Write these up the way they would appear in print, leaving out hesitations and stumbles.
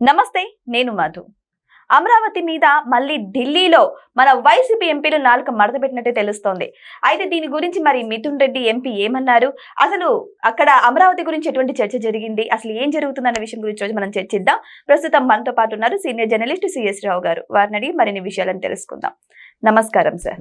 నమస్తే, నేను మధు. అమరావతి మీద మళ్ళీ ఢిల్లీలో మన వైసీపీ ఎంపీలు నాలుక మడతపెట్టినట్టే తెలుస్తోంది. అయితే దీని గురించి మరి మిథున్ రెడ్డి ఎంపీ ఏమన్నారు, అసలు అక్కడ అమరావతి గురించి ఎటువంటి చర్చ జరిగింది, అసలు ఏం జరుగుతుందన్న విషయం గురించి రోజు మనం చర్చిద్దాం. ప్రస్తుతం మనతో పాటు ఉన్నారు సీనియర్ జర్నలిస్ట్ సిఎస్ రావు గారు. వారిని అడిగి మరిన్ని విషయాలను తెలుసుకుందాం. నమస్కారం సార్.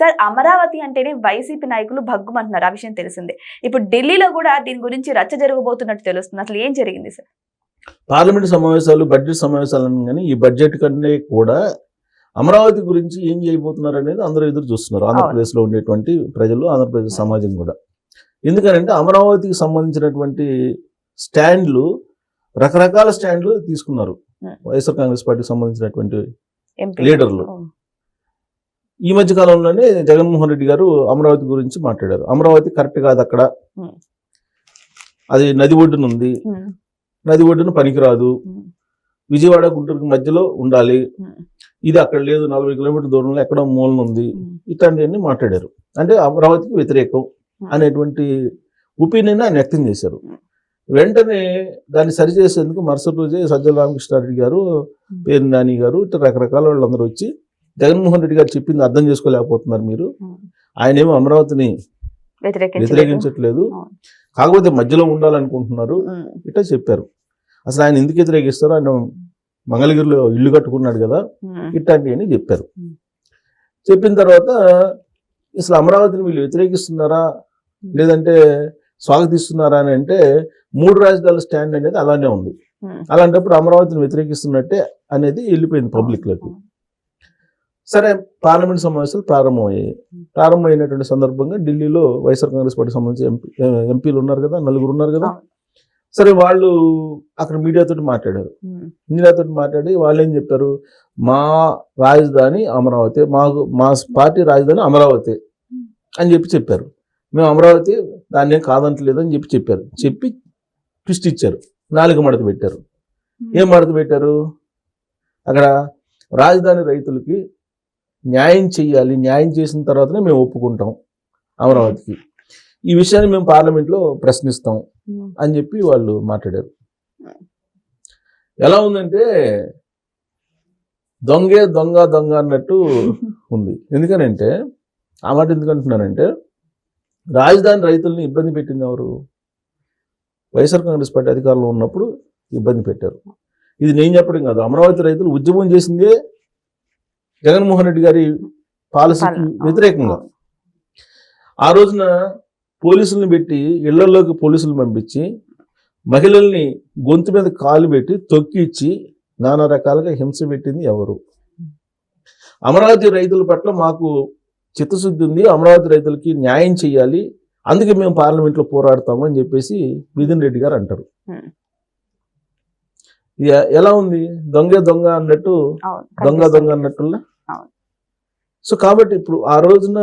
సార్, అమరావతి అంటేనే వైసీపీ నాయకులు భగ్గుమంటున్నారు, ఆ విషయం తెలిసిందే. ఇప్పుడు ఢిల్లీలో కూడా దీని గురించి రచ్చ జరగబోతున్నట్టు తెలుస్తుంది. అసలు ఏం జరిగింది సార్? పార్లమెంట్ సమావేశాలు, బడ్జెట్ సమావేశాలు కానీ ఈ బడ్జెట్ కంటే కూడా అమరావతి గురించి ఏం చేయబోతున్నారు అనేది అందరూ ఎదురు చూస్తున్నారు. ఆంధ్రప్రదేశ్లో ఉండేటువంటి ప్రజలు, ఆంధ్రప్రదేశ్ సమాజం కూడా. ఎందుకంటే అమరావతికి సంబంధించినటువంటి స్టాండ్లు, రకరకాల స్టాండ్లు తీసుకున్నారు వైఎస్ఆర్ కాంగ్రెస్ పార్టీకి సంబంధించినటువంటి లీడర్లు. ఈ మధ్య కాలంలోనే జగన్మోహన్ రెడ్డి గారు అమరావతి గురించి మాట్లాడారు. అమరావతి కరెక్ట్ కాదు, అక్కడ అది నది ఒడ్డున ఉంది, నది ఒడ్డున పనికిరాదు, విజయవాడ గుంటూరు మధ్యలో ఉండాలి, ఇది అక్కడ లేదు, 40 కిలోమీటర్ల దూరంలో ఎక్కడో మూలన ఉంది, ఇట్లాంటివన్నీ మాట్లాడారు. అంటే అమరావతికి వ్యతిరేకం అనేటువంటి ఒపీనియన్ ఆయన వ్యక్తం చేశారు. వెంటనే దాన్ని సరిచేసేందుకు మరుసటి రోజే సజ్జల రామకృష్ణారెడ్డి గారు, పేరు నాని గారు, ఇట్లా రకరకాల వాళ్ళందరూ వచ్చి జగన్మోహన్ రెడ్డి గారు చెప్పింది అర్థం చేసుకోలేకపోతున్నారు మీరు, ఆయన ఏమో అమరావతిని వ్యతిరేకించట్లేదు, కాకపోతే మధ్యలో ఉండాలనుకుంటున్నారు, ఇట్లా చెప్పారు. అసలు ఆయన ఎందుకు వ్యతిరేకిస్తారో, ఆయన మంగళగిరిలో ఇల్లు కట్టుకున్నాడు కదా, ఇట్లాంటివన్నీ చెప్పారు. చెప్పిన తర్వాత అసలు అమరావతిని వీళ్ళు వ్యతిరేకిస్తున్నారా లేదంటే స్వాగతిస్తున్నారా అని అంటే 3 రాజధానుల స్టాండ్ అనేది అలానే ఉంది. అలాంటప్పుడు అమరావతిని వ్యతిరేకిస్తున్నట్టే అనేది వెళ్ళిపోయింది పబ్లిక్లోకి. సరే, పార్లమెంట్ సమావేశాలు ప్రారంభమైనటువంటి సందర్భంగా ఢిల్లీలో వైఎస్ఆర్ కాంగ్రెస్ పార్టీకి సంబంధించి ఎంపీలు ఉన్నారు కదా, 4 ఉన్నారు కదా. సరే, వాళ్ళు అక్కడ మీడియాతో మాట్లాడారు. మాట్లాడి వాళ్ళు ఏం చెప్పారు, మా రాజధాని అమరావతి, మా పార్టీ రాజధాని అమరావతి అని చెప్పారు. మేము అమరావతి దాన్ని ఏం కాదంటలేదు అని చెప్పి ట్విస్ట్ ఇచ్చారు, 4 మడత పెట్టారు. ఏం మడత పెట్టారు, అక్కడ రాజధాని రైతులకి న్యాయం చేయాలి, న్యాయం చేసిన తర్వాతనే మేము ఒప్పుకుంటాం అమరావతికి, ఈ విషయాన్ని మేము పార్లమెంట్లో ప్రశ్నిస్తాం అని చెప్పి వాళ్ళు మాట్లాడారు. ఎలా ఉందంటే దొంగే దొంగ దొంగ అన్నట్టు ఉంది. ఎందుకనంటే ఆ మాట ఎందుకంటున్నానంటే, రాజధాని రైతుల్ని ఇబ్బంది పెట్టింది ఎవరు? వైఎస్ఆర్ కాంగ్రెస్ పార్టీ అధికారంలో ఉన్నప్పుడు ఇబ్బంది పెట్టారు. ఇది నేను చెప్పడం కాదు, అమరావతి రైతులు ఉద్యమం చేసిందే జగన్మోహన్ రెడ్డి గారి పాలసీకి వ్యతిరేకంగా. ఆ రోజున పోలీసులను పెట్టి, ఇళ్లలోకి పోలీసులు పంపించి, మహిళల్ని గొంతు మీద కాలు పెట్టి తొక్కిచ్చి నానా రకాలుగా హింస పెట్టింది ఎవరు? అమరావతి రైతుల పట్ల మాకు చిత్తశుద్ధి ఉంది, అమరావతి రైతులకి న్యాయం చేయాలి, అందుకే మేము పార్లమెంట్లో పోరాడతాము అని చెప్పేసి మిథున్ రెడ్డి గారు అంటారు. ఎలా ఉంది, దొంగ దొంగ అన్నట్టు, దొంగ అన్నట్టులా. సో కాబట్టి ఇప్పుడు ఆ రోజున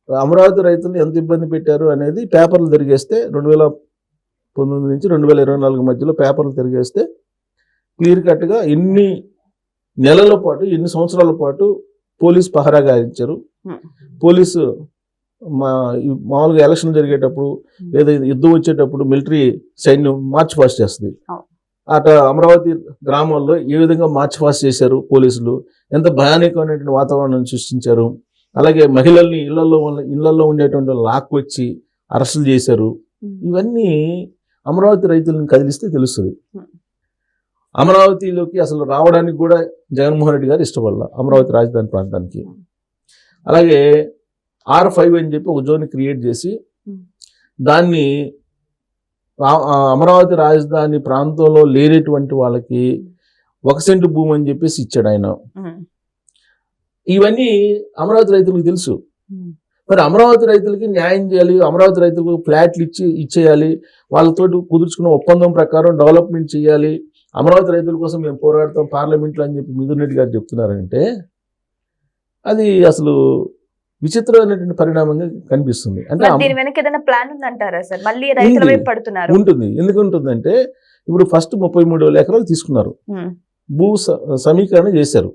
అమరావతి రైతులు ఎంత ఇబ్బంది పెట్టారు అనేది పేపర్లు తిరిగేస్తే, 2019 నుంచి 2024 మధ్యలో పేపర్లు తిరిగేస్తే క్లియర్ కట్గా ఎన్ని నెలల పాటు, ఎన్ని సంవత్సరాల పాటు పోలీసు పహరా గాయించారు. పోలీసు మామూలుగా ఎలక్షన్ జరిగేటప్పుడు లేదా యుద్ధం వచ్చేటప్పుడు మిలిటరీ సైన్యం మార్చ్ పాస్ట్ చేస్తుంది. అటు అమరావతి గ్రామాల్లో ఏ విధంగా మార్చ్ పాస్ట్ చేశారు పోలీసులు, ఎంత భయానకమైనటువంటి వాతావరణం సృష్టించారు. అలాగే మహిళల్ని ఇళ్లలో ఉండేటువంటి లాక్కొచ్చి అరెస్టులు చేశారు. ఇవన్నీ అమరావతి రైతులను కదిలిస్తే తెలుస్తుంది. అమరావతిలోకి అసలు రావడానికి కూడా జగన్మోహన్ రెడ్డి గారు ఇష్టపడాల, అమరావతి రాజధాని ప్రాంతానికి. అలాగే R5 అని చెప్పి ఒక జోన్ క్రియేట్ చేసి దాన్ని అమరావతి రాజధాని ప్రాంతంలో లేనటువంటి వాళ్ళకి 1 సెంటు భూమి అని చెప్పేసి ఇచ్చాడు ఆయన. ఇవన్నీ అమరావతి రైతులకు తెలుసు. మరి అమరావతి రైతులకి న్యాయం చేయాలి, అమరావతి రైతులకు ఫ్లాట్లు ఇచ్చేయాలి, వాళ్ళతో కుదుర్చుకున్న ఒప్పందం ప్రకారం డెవలప్మెంట్ చేయాలి, అమరావతి రైతుల కోసం మేము పోరాడతాం పార్లమెంట్లో అని చెప్పి మిథున్ రెడ్డి గారు చెప్తున్నారంటే అది అసలు విచిత్రమైనటువంటి పరిణామంగా కనిపిస్తుంది. అంటే ఉంటుంది. ఎందుకు ఉంటుందంటే, ఇప్పుడు ఫస్ట్ 33,000 ఎకరాలు తీసుకున్నారు, భూ సమీకరణ చేశారు.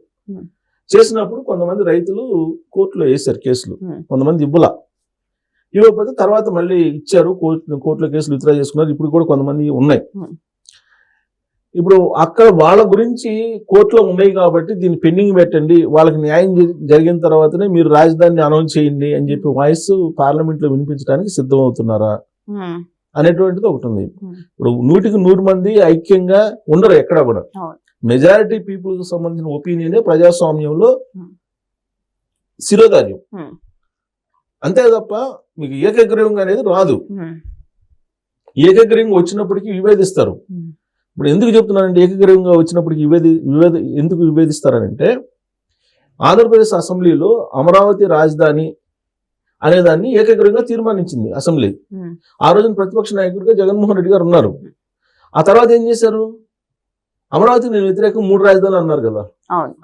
చేసినప్పుడు కొంతమంది రైతులు కోర్టులో వేశారు కేసులు, కొంతమంది ఇవ్వకపోతే తర్వాత మళ్ళీ ఇచ్చారు, కోర్టులో కేసులు విత్డ్రా చేసుకున్నారు. ఇప్పుడు కూడా కొంతమంది ఉన్నాయి. ఇప్పుడు అక్కడ వాళ్ళ గురించి కోర్టులో ఉన్నాయి కాబట్టి దీన్ని పెండింగ్ పెట్టండి, వాళ్ళకి న్యాయం జరిగిన తర్వాతనే మీరు రాజధానిని అనౌన్స్ చేయండి అని చెప్పి వాయిస్ పార్లమెంట్ లో వినిపించడానికి సిద్ధమవుతున్నారా అనేటువంటిది ఒకటి ఉంది. ఇప్పుడు 100కి 100 మంది ఐక్యంగా ఉండరు ఎక్కడ కూడా. మెజారిటీ పీపుల్ కు సంబంధించిన ఒపీనియనే ప్రజాస్వామ్యంలో శిరోధార్యం. అంతే తప్ప మీకు ఏకగ్రీవంగా అనేది రాదు. ఏకగ్రీవంగా వచ్చినప్పటికీ విభేదిస్తారు. ఇప్పుడు ఎందుకు చెప్తున్నానంటే ఏకగ్రీవంగా వచ్చినప్పటికీ ఎందుకు విభేదిస్తారనంటే, ఆంధ్రప్రదేశ్ అసెంబ్లీలో అమరావతి రాజధాని అనేదాన్ని ఏకగ్రీవంగా తీర్మానించింది అసెంబ్లీ. ఆ రోజున ప్రతిపక్ష నాయకుడిగా జగన్మోహన్ రెడ్డి గారు ఉన్నారు. ఆ తర్వాత ఏం చేశారు, అమరావతి నేను వ్యతిరేకం 3 రాజధానులు అన్నారు కదా.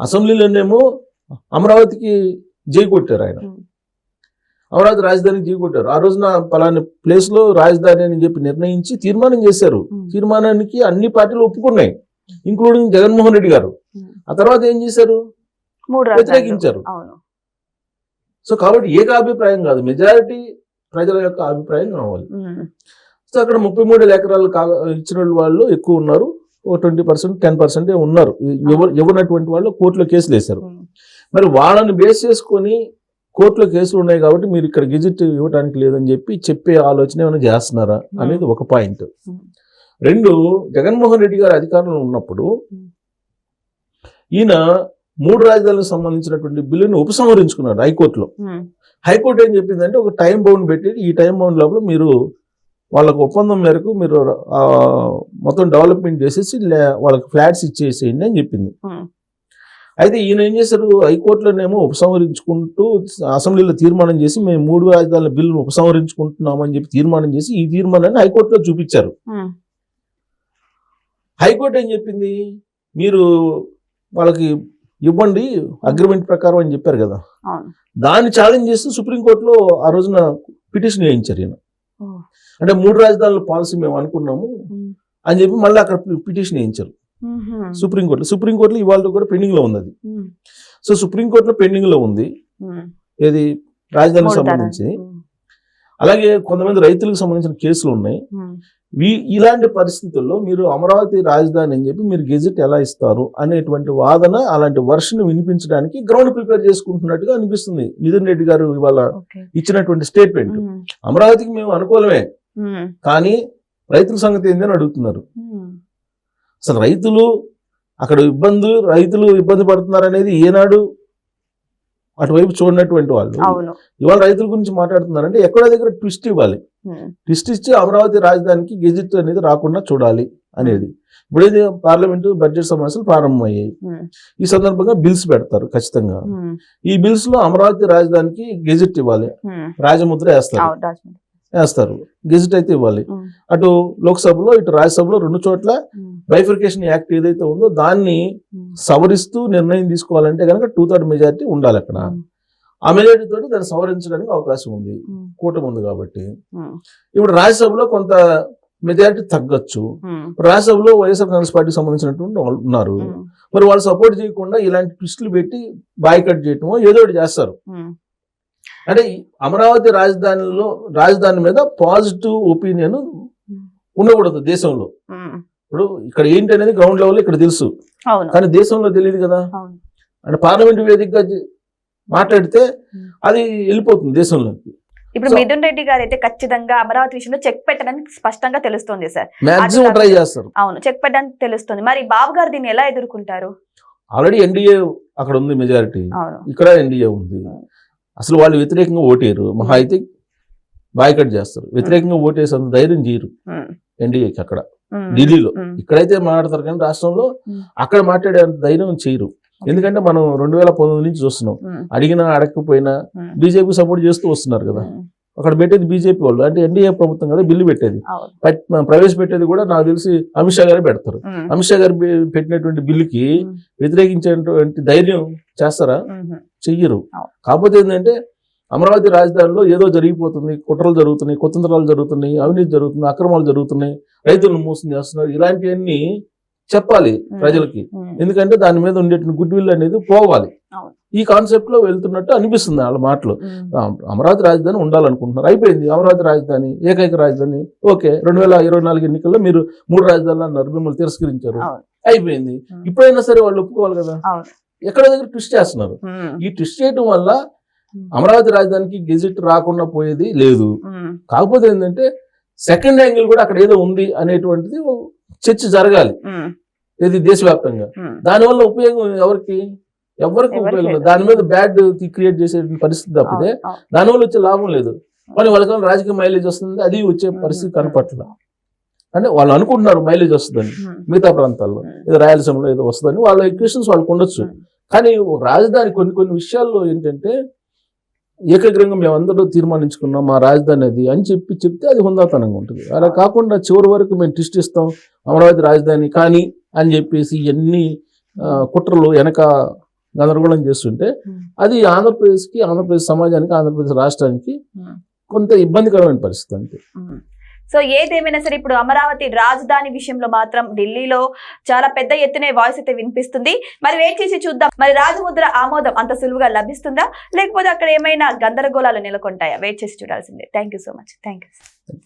అసెంబ్లీలోనేమో అమరావతికి జై కొట్టారు ఆయన, అమరావతి రాజధానికి జై కొట్టారు. ఆ రోజున పలానా ప్లేస్ లో రాజధాని అని చెప్పి నిర్ణయించి తీర్మానం చేశారు. తీర్మానానికి అన్ని పార్టీలు ఒప్పుకున్నాయి, ఇంక్లూడింగ్ జగన్మోహన్ రెడ్డి గారు. ఆ తర్వాత ఏం చేశారు, వ్యతిరేకించారు. సో కాబట్టి ఏకాభిప్రాయం కాదు, మెజారిటీ ప్రజల యొక్క అభిప్రాయం కావాలి. సో అక్కడ 33 ఎకరాలు ఇచ్చిన వాళ్ళు ఎక్కువ ఉన్నారు, 20% 10% ఉన్నారు ఇవ్వనటువంటి వాళ్ళు కోర్టులో కేసులు వేశారు. మరి వాళ్ళని బేస్ చేసుకొని కోర్టులో కేసులు ఉన్నాయి కాబట్టి మీరు ఇక్కడ గెజిట్ ఇవ్వడానికి లేదని చెప్పే ఆలోచన ఏమైనా చేస్తున్నారా అనేది ఒక పాయింట్. 2, జగన్మోహన్ రెడ్డి గారు అధికారంలో ఉన్నప్పుడు ఈయన 3 రాజధానులకు సంబంధించినటువంటి బిల్లుని ఉపసంహరించుకున్నాడు హైకోర్టులో. హైకోర్టు ఏం చెప్పిందంటే ఒక టైం బౌండ్ పెట్టి ఈ టైం బౌండ్ లోపల మీరు వాళ్ళకు ఒప్పందం మేరకు మీరు మొత్తం డెవలప్మెంట్ చేసేసి వాళ్ళకి ఫ్లాట్స్ ఇచ్చేసేయండి అని చెప్పింది. అయితే ఈయన ఏం చేశారు, హైకోర్టులోనేమో ఉపసంహరించుకుంటూ అసెంబ్లీలో తీర్మానం చేసి మేము 3 రాజధానుల బిల్లును ఉపసంహరించుకుంటున్నామని చెప్పి తీర్మానం చేసి ఈ తీర్మానాన్ని హైకోర్టులో చూపించారు. హైకోర్టు ఏం చెప్పింది, మీరు వాళ్ళకి ఇవ్వండి అగ్రిమెంట్ ప్రకారం అని చెప్పారు కదా. దాన్ని ఛాలెంజ్ చేస్తూ సుప్రీంకోర్టులో ఆ రోజున పిటిషన్ వేయించారు ఈయన. అంటే 3 రాజధానుల పాలసీ మేము అనుకున్నాము అని చెప్పి మళ్ళీ అక్కడ పిటిషన్ వేయించారు సుప్రీంకోర్టులో. ఇవాళ కూడా పెండింగ్ లో ఉంది అది. సో సుప్రీంకోర్టులో పెండింగ్ లో ఉంది ఏది రాజధానికి సంబంధించి. అలాగే కొంతమంది రైతులకు సంబంధించిన కేసులు ఉన్నాయి. ఇలాంటి పరిస్థితుల్లో మీరు అమరావతి రాజధాని అని చెప్పి మీరు గెజిట్ ఎలా ఇస్తారు అనేటువంటి వాదన, అలాంటి వర్షన్ వినిపించడానికి గ్రౌండ్ ప్రిపేర్ చేసుకుంటున్నట్టుగా అనిపిస్తుంది మిథున్ రెడ్డి గారు ఇవాళ ఇచ్చినటువంటి స్టేట్మెంట్. అమరావతికి మేము అనుకూలమే, కానీ రైతుల సంగతి ఏందని అడుగుతున్నారు. అసలు రైతులు ఇబ్బంది పడుతున్నారు అనేది ఏనాడు అటువైపు చూడనటువంటి వాళ్ళు ఇవాళ రైతుల గురించి మాట్లాడుతున్నారంటే ఎక్కడో దగ్గర ట్విస్ట్ ఇవ్వాలి. ట్విస్ట్ ఇచ్చి అమరావతి రాజధానికి గెజిట్ అనేది రాకుండా చూడాలి అనేది. ఇప్పుడైతే పార్లమెంటు బడ్జెట్ సమావేశాలు ప్రారంభమయ్యాయి. ఈ సందర్భంగా బిల్స్ పెడతారు ఖచ్చితంగా. ఈ బిల్స్ లో అమరావతి రాజధానికి గెజిట్ ఇవ్వాలి, రాజముద్ర వేస్తారు, గెజిట్ అయితే ఇవ్వాలి. అటు లోక్సభలో ఇటు రాజ్యసభలో 2 చోట్ల బైఫర్కేషన్ యాక్ట్ ఏదైతే ఉందో దాన్ని సవరిస్తూ నిర్ణయం తీసుకోవాలంటే కనుక 2/3 మెజారిటీ ఉండాలి అక్కడ. ఆ మెజారిటీ తోటి దాన్ని సవరించడానికి అవకాశం ఉంది, కూటమి ఉంది కాబట్టి. ఇప్పుడు రాజ్యసభలో కొంత మెజారిటీ తగ్గొచ్చు. రాజ్యసభలో వైఎస్ఆర్ కాంగ్రెస్ పార్టీకి సంబంధించినటువంటి వాళ్ళు ఉన్నారు. మరి వాళ్ళు సపోర్ట్ చేయకుండా ఇలాంటి ట్విస్టులు పెట్టి బాయ్కట్ చేయటమో ఏదో ఒకటి చేస్తారు. అంటే అమరావతి రాజధాని మీద పాజిటివ్ ఒపీనియన్ ఉండకూడదు దేశంలో. ఇప్పుడు ఇక్కడ ఏంటి అనేది గ్రౌండ్ లెవెల్ ఇక్కడ తెలుసు, కానీ దేశంలో తెలియదు కదా. అంటే పార్లమెంట్ వేదికగా మాట్లాడితే అది వెళ్ళిపోతుంది దేశంలోకి. ఇప్పుడు మిథున్ రెడ్డి గారు అయితే ఖచ్చితంగా అమరావతి విషయంలో చెక్ పెట్టడానికి స్పష్టంగా తెలుస్తుంది సార్. మాక్సిమం ట్రై చేస్తారు. అవును, చెక్ పెట్టడానికి తెలుస్తుంది. మరి బాబు గారు దీన్ని ఎలా ఎదుర్కొంటారు? ఆల్రెడీ ఎన్డీఏ అక్కడ ఉంది మెజారిటీ, ఇక్కడ ఎన్డీఏ ఉంది. అసలు వాళ్ళు వ్యతిరేకంగా ఓటేరు, మహా అయితే బాయ్కట్ చేస్తారు. వ్యతిరేకంగా ఓటేసేంత ధైర్యం చేయరు ఎన్డీఏకి అక్కడ ఢిల్లీలో. ఇక్కడైతే మాట్లాడతారు కానీ రాష్ట్రంలో అక్కడ మాట్లాడేంత ధైర్యం చేయరు. ఎందుకంటే మనం 2019 నుంచి చూస్తున్నాం, అడిగినా అడగకపోయినా బీజేపీ సపోర్ట్ చేస్తూ వస్తున్నారు కదా. అక్కడ పెట్టేది బీజేపీ వాళ్ళు, అంటే ఎన్డీఏ ప్రభుత్వం కదా బిల్లు పెట్టేది, ప్రవేశపెట్టేది కూడా నాకు తెలిసి అమిత్ షా గారే పెడతారు. అమిత్ షా గారు పెట్టినటువంటి బిల్లుకి వ్యతిరేకించేటువంటి ధైర్యం చేస్తారా? చెయ్యరు. కాకపోతే ఏంటంటే అమరావతి రాజధానిలో ఏదో జరిగిపోతుంది, కుట్రలు జరుగుతున్నాయి, కుతంత్రాలు జరుగుతున్నాయి, అవినీతి జరుగుతుంది, అక్రమాలు జరుగుతున్నాయి, రైతులను మోసం చేస్తున్నారు, ఇలాంటివన్నీ చెప్పాలి ప్రజలకి. ఎందుకంటే దాని మీద ఉండేటువంటి గుడ్ విల్ అనేది పోవాలి. ఈ కాన్సెప్ట్ లో వెళ్తున్నట్టు అనిపిస్తుంది వాళ్ళ మాటలు. అమరావతి రాజధాని ఉండాలనుకుంటున్నారు, అయిపోయింది. అమరావతి రాజధాని ఏకైక రాజధాని, ఓకే. 2024 ఎన్నికల్లో మీరు 3 రాజధానులు అన్నారు, మిమ్మల్ని తిరస్కరించారు, అయిపోయింది. ఇప్పుడైనా సరే వాళ్ళు ఒప్పుకోవాలి కదా. ఎక్కడ దగ్గర ట్విస్ట్ చేస్తున్నారు. ఈ ట్విస్ట్ చేయడం వల్ల అమరావతి రాజధానికి గెజిట్ రాకుండా పోయేది లేదు. కాకపోతే ఏంటంటే సెకండ్ యాంగిల్ కూడా అక్కడ ఏదో ఉంది అనేటువంటిది చర్చ జరగాలి, ఇది దేశవ్యాప్తంగా. దానివల్ల ఉపయోగం ఎవరికి ఉపయోగం లేదు. దాని మీద బ్యాడ్ క్రియేట్ చేసే పరిస్థితి తప్పితే దానివల్ల వచ్చే లాభం లేదు. కానీ వాళ్ళకి రాజకీయ మైలేజ్ వస్తుంది, అది వచ్చే పరిస్థితి కనపట్ల. అంటే వాళ్ళు అనుకుంటున్నారు మైలేజ్ వస్తుందని, మిగతా ప్రాంతాల్లో ఏదో రాయలసీమలో ఏదో వస్తుందని వాళ్ళ ఎక్వేషన్స్ వాళ్ళకు ఉండొచ్చు. కానీ రాజధాని కొన్ని విషయాల్లో ఏంటంటే ఏకగ్రంగా మేమందరూ తీర్మానించుకున్నాం మా రాజధాని అది అని చెప్తే అది హుందాతనంగా ఉంటుంది. అలా కాకుండా చివరి వరకు మేము ట్విస్ట్ ఇస్తాం అమరావతి రాజధాని కానీ అని చెప్పేసి ఎన్ని కుట్రలు వెనక గందరగోళం చేస్తుంటే అది ఆంధ్రప్రదేశ్ సమాజానికి, ఆంధ్రప్రదేశ్ రాష్ట్రానికి కొంత ఇబ్బందికరమైన పరిస్థితి అంతే. సో ఏదేమైనా సరే ఇప్పుడు అమరావతి రాజధాని విషయంలో మాత్రం ఢిల్లీలో చాలా పెద్ద ఎత్తునే వాయిస్ అయితే వినిపిస్తుంది. మరి వెయిట్ చేసి చూద్దాం, మరి రాజముద్ర ఆమోదం అంత సులువుగా లభిస్తుందా, లేకపోతే అక్కడ ఏమైనా గందరగోళాలు నెలకొంటాయా? వెయిట్ చేసి చూడాల్సిందే. Thank you so much. Thank you.